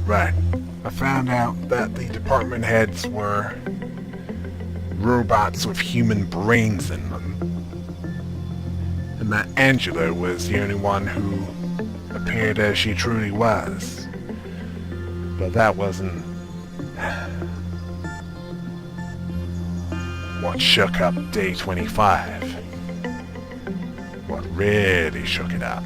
Right. I found out that the department heads were robots with human brains in them, and that Angela was the only one who appeared as she truly was. But that wasn't what shook up Day 25. What really shook it up.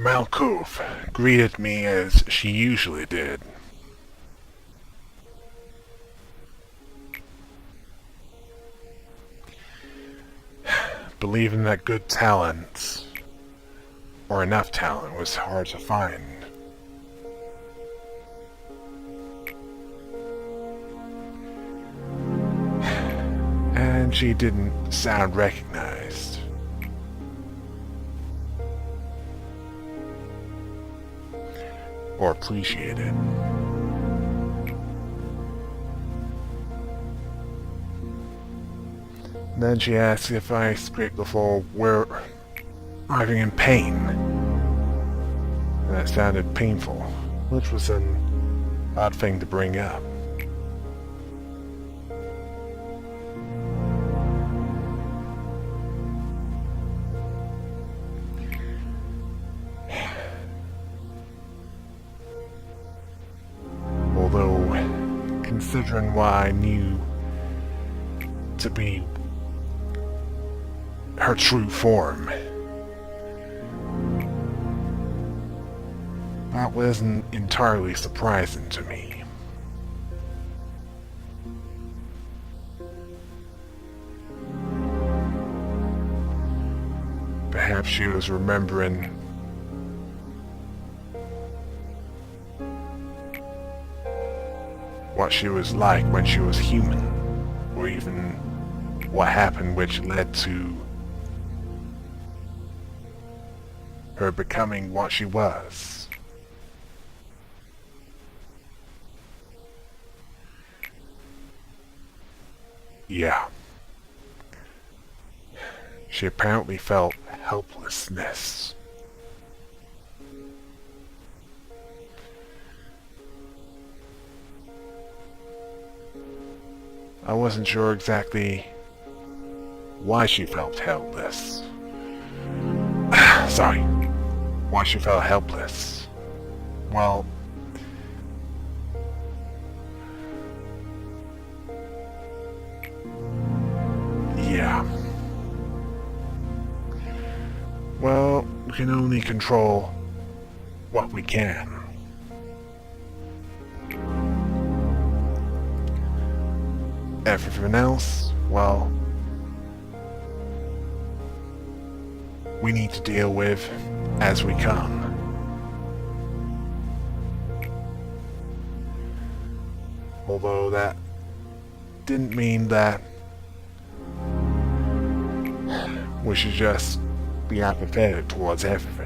Malkov greeted me as she usually did. Believing that good talent, or enough talent, was hard to find. And she didn't sound recognized. Or appreciated. Then she asked if I scraped the floor were having in pain. And that sounded painful, which was an odd thing to bring up. Although, considering what I knew to be her true form, that wasn't entirely surprising to me. Perhaps she was remembering what she was like when she was human, or even what happened which led to her becoming what she was. Yeah. She apparently felt helplessness. I wasn't sure exactly why she felt helpless. Sorry. Why she felt helpless. Well, yeah. Well, we can only control what we can. Everything else, well, we need to deal with as we come. Although that didn't mean that we should just be apathetic towards everything.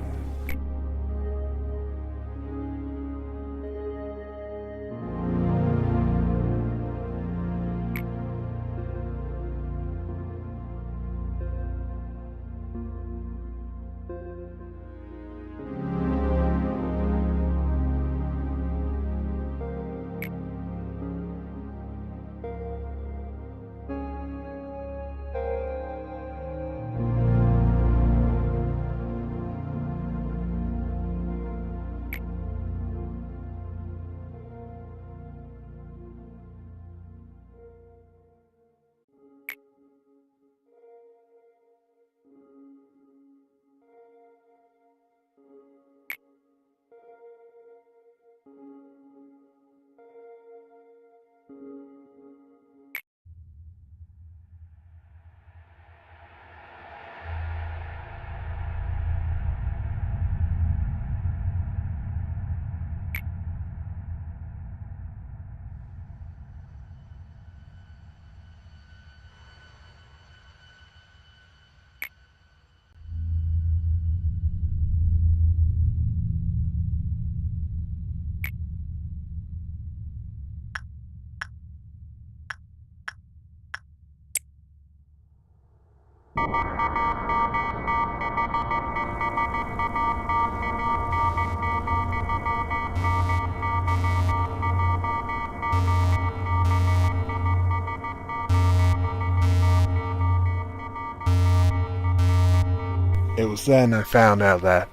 It was then I found out that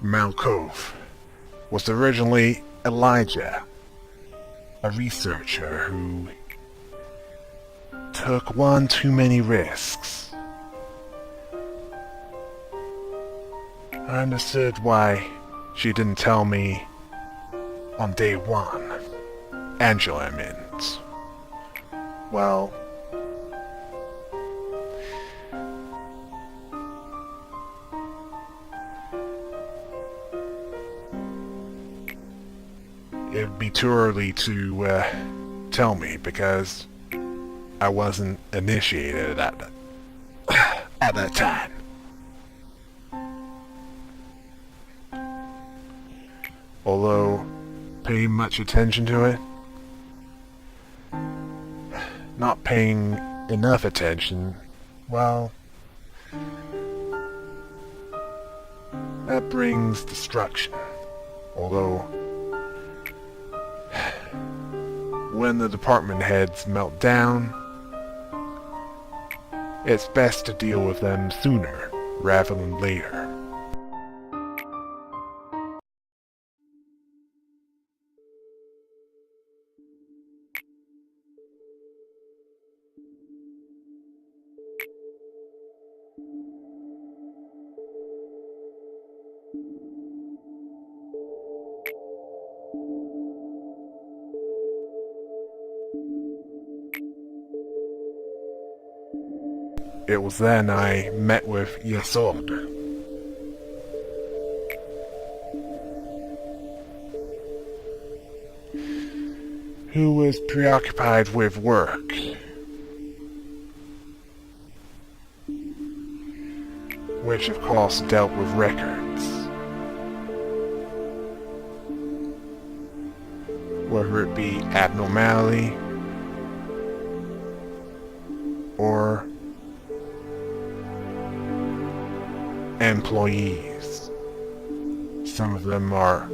Malkov was originally Elijah, a researcher who took one too many risks. I understood why she didn't tell me on day one. Angela meant. Well, it'd be too early to tell me because I wasn't initiated at that time. Although paying much attention to it, not paying enough attention, well, that brings destruction. Although, when the department heads melt down, it's best to deal with them sooner rather than later. It was then I met with Yesod. Who was preoccupied with work. Which of course dealt with records. Whether it be abnormality or employees. Some of them are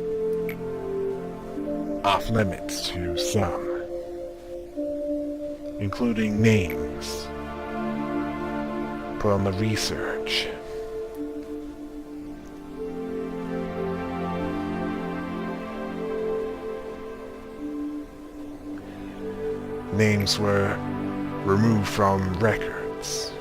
off limits to some, including names put on the research. Names were removed from records.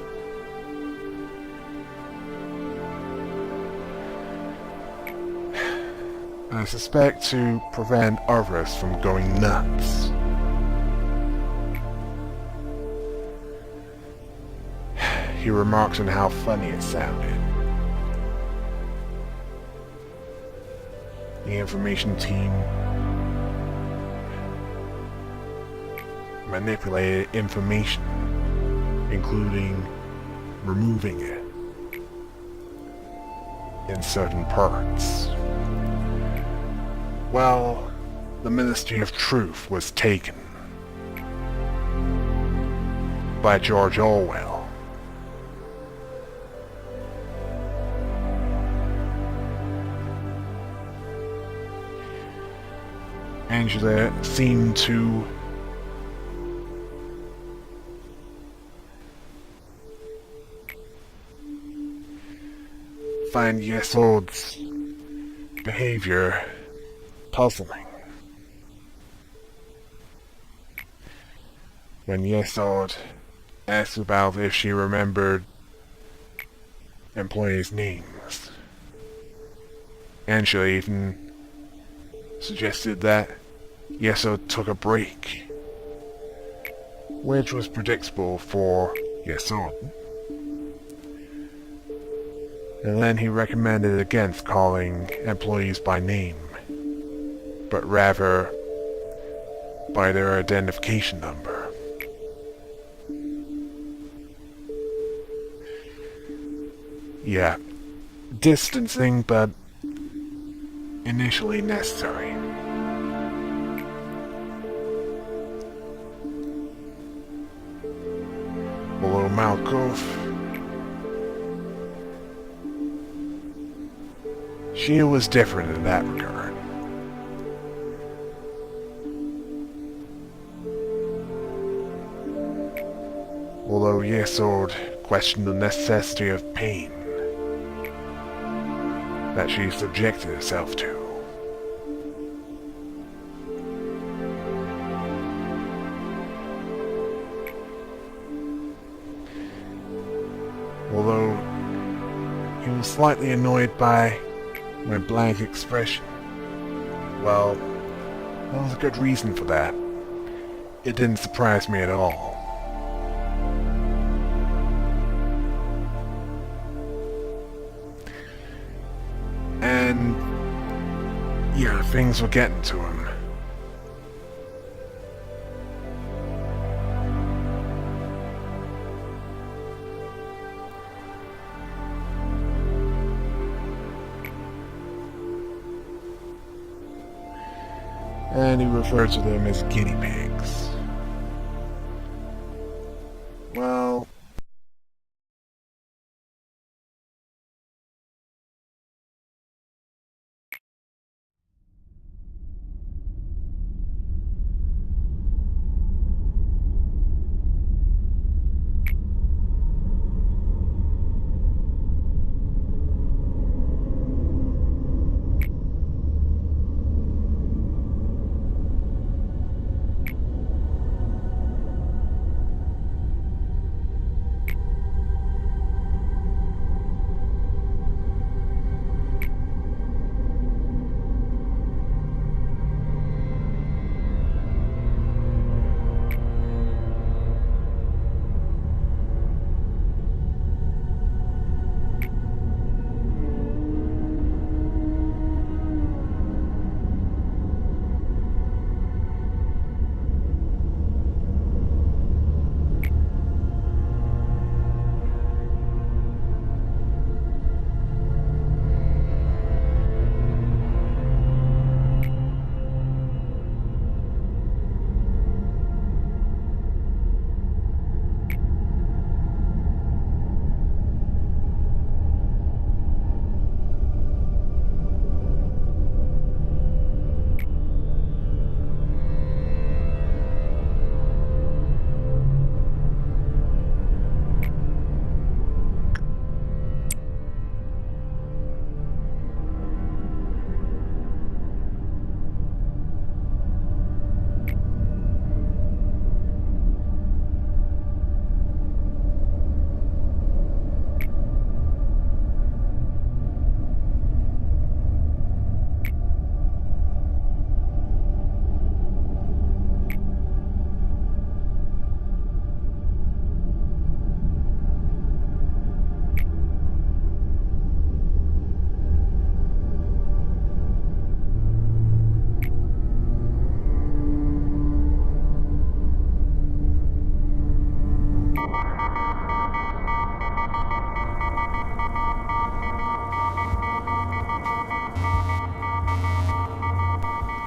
I suspect to prevent others from going nuts. He remarked on how funny it sounded. The information team manipulated information, including removing it in certain parts. Well, the Ministry of Truth was taken by George Orwell. Angela seemed to find Yesod's behavior puzzling. When Yesod asked about if she remembered employees' names, Angela even suggested that Yesod took a break, which was predictable for Yesod. And then he recommended against calling employees by name, but rather by their identification number. Yeah, distancing, but initially necessary. Although Malkov she was different in that regard. Although Yesod questioned the necessity of pain that she subjected herself to. Although he was slightly annoyed by my blank expression. Well, there was a good reason for that. It didn't surprise me at all. And yeah, things were getting to him. And he referred to them as guinea pigs. Well,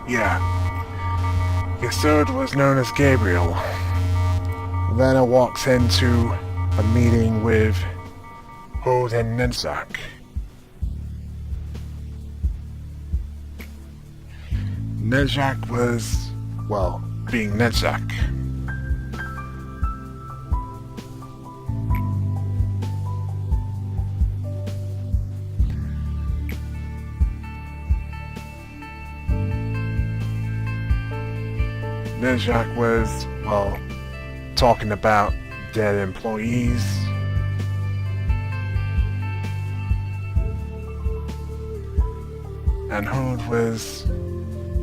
yeah. Yesod was known as Gabriel. Then it walks into a meeting with Hod and Nedzak. Nedzak was, well, being Nedzak. Nedzak was, well, talking about dead employees. And Hod was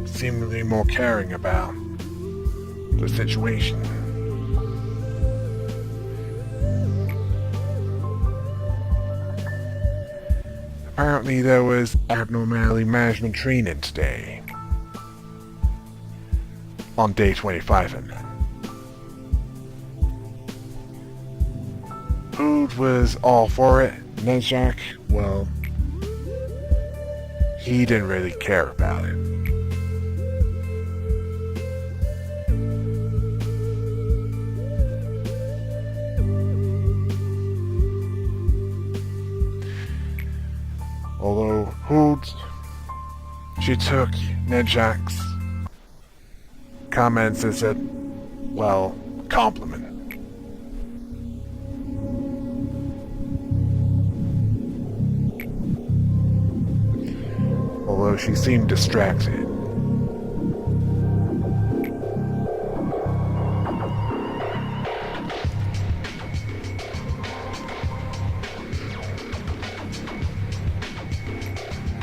seemingly more caring about the situation. Apparently there was abnormality management training today. On day 25 and Hod was all for it. Nedzak, well, he didn't really care about it. Although Hod She took Nedjak's comments as a, well, compliment. Although she seemed distracted.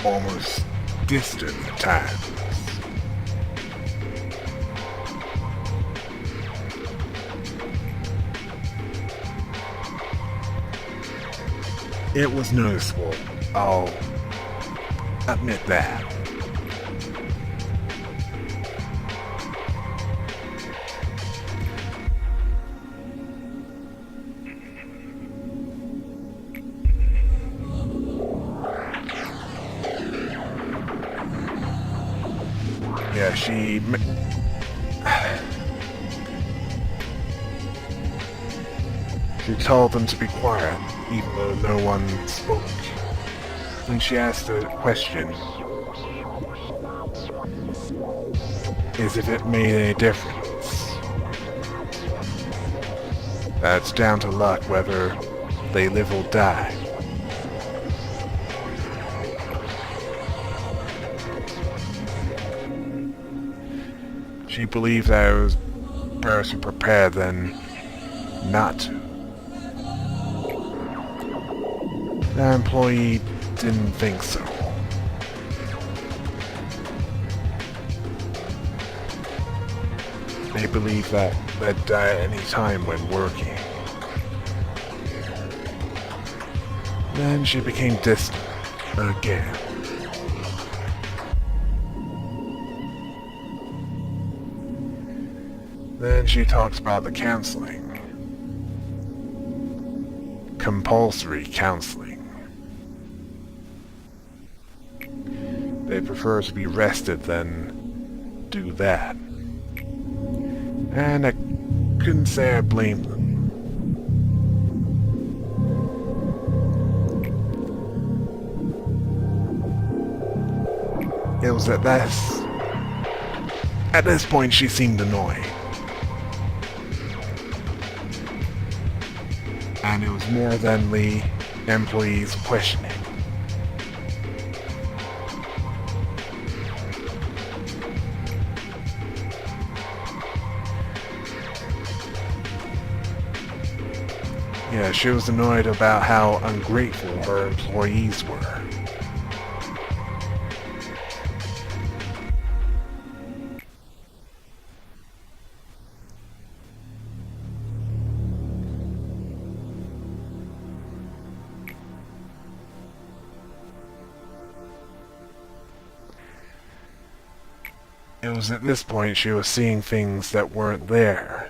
Almost distant at times. It was noticeable, I'll admit that. Yeah, she told them to be quiet, even though no one spoke. When she asked a question, as if it made any difference. That's down to luck whether they live or die. She believed that it was better to prepare than not to. The employee didn't think so. They believed that they'd die at any time when working. Then she became distant again. Then she talks about the counseling. Compulsory counseling. They prefer to be rested than do that. And I couldn't say I blame them. It was at this point she seemed annoyed. And it was more than the employees questioning. Yeah, she was annoyed about how ungrateful her employees were. It was at this point she was seeing things that weren't there.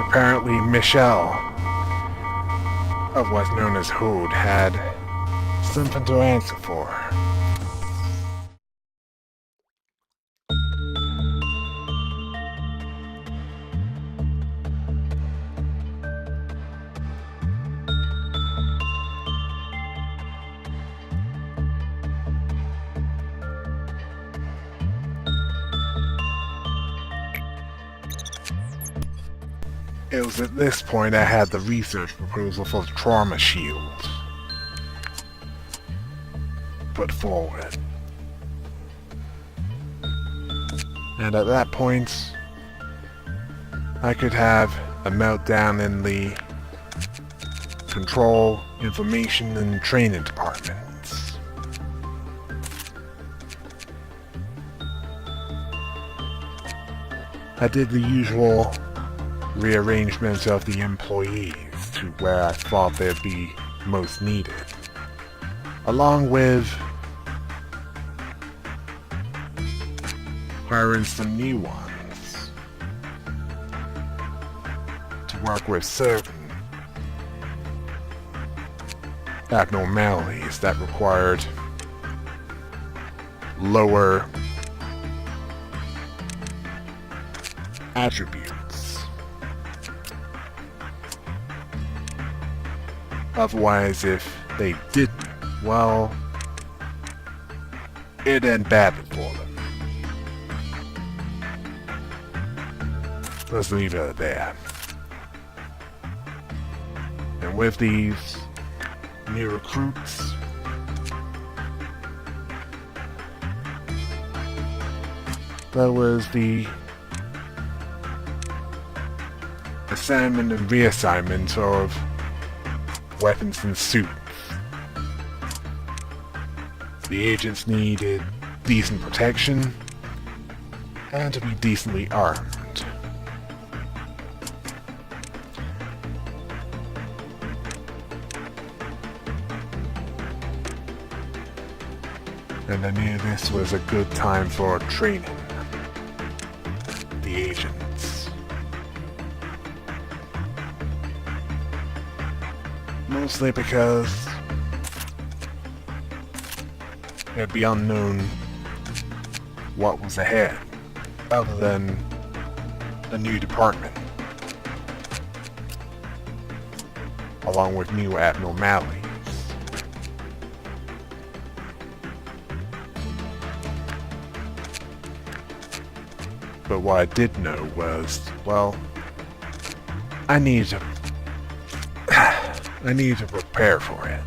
Apparently Michelle, of what's known as Hood, had something to answer for. It was at this point I had the research proposal for the trauma shield put forward. And at that point, I could have a meltdown in the control, information, and training departments. I did the usual rearrangement of the employees to where I thought they'd be most needed, along with hiring some new ones to work with certain abnormalities that required lower attributes. Otherwise, if they didn't, well, it'd end badly for them. Let's leave it at that. And with these new recruits, there was the assignment and reassignment of weapons and suits. The agents needed decent protection and to be decently armed. And I knew this was a good time for training the agents. Mostly because it'd be unknown what was ahead, other than a new department, along with new abnormalities. But what I did know was, well, I needed to prepare for it.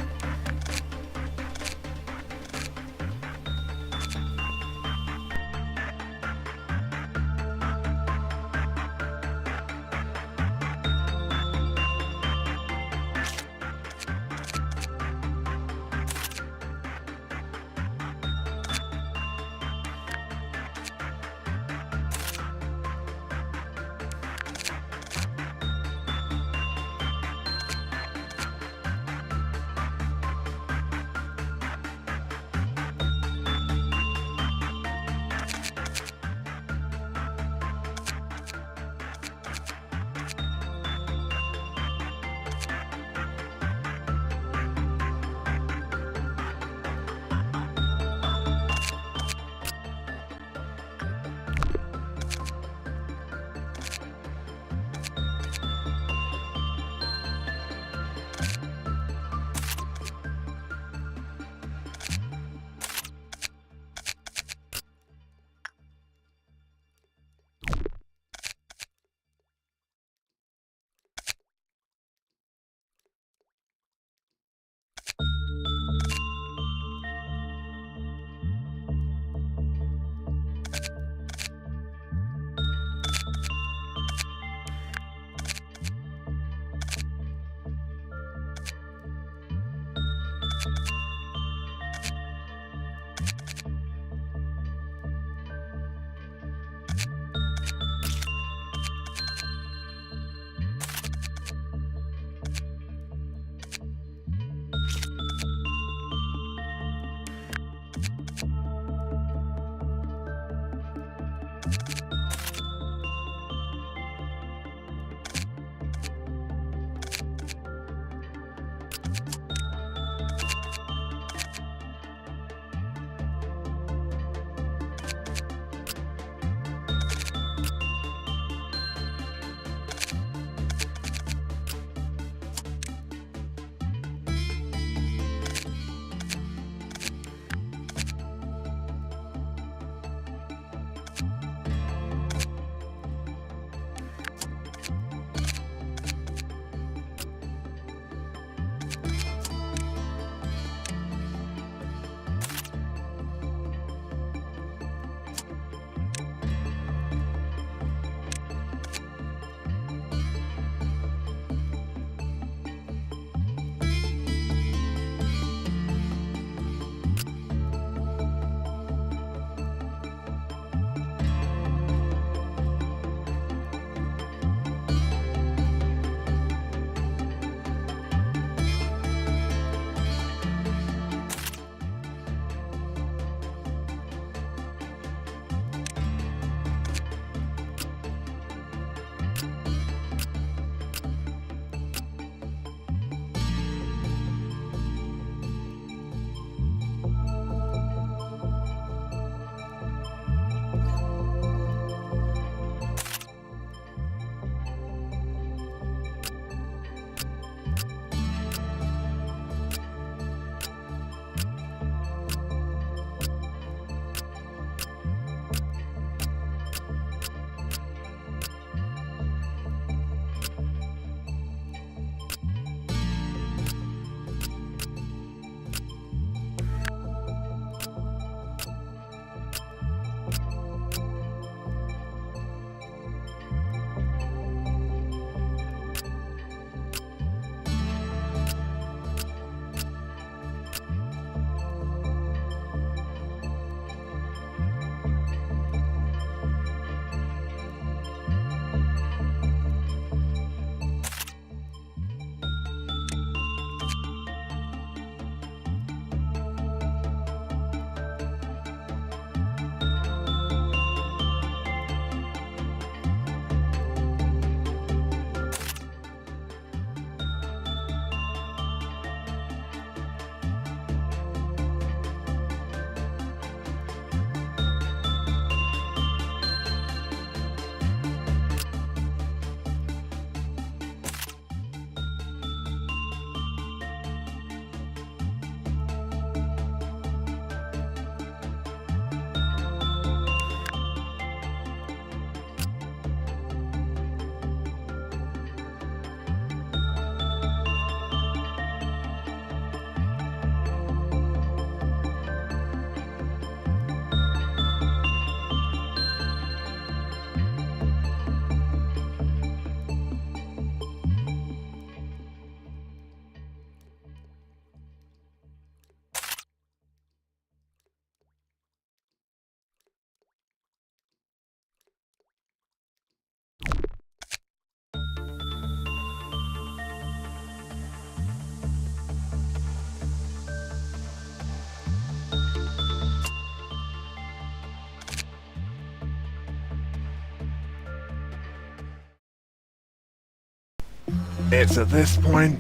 It's at this point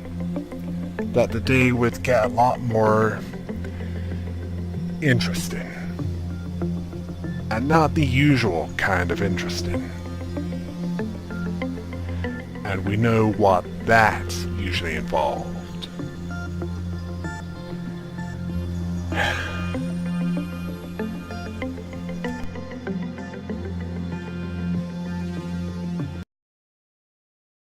that the day would get a lot more interesting. And not the usual kind of interesting. And we know what that usually involves.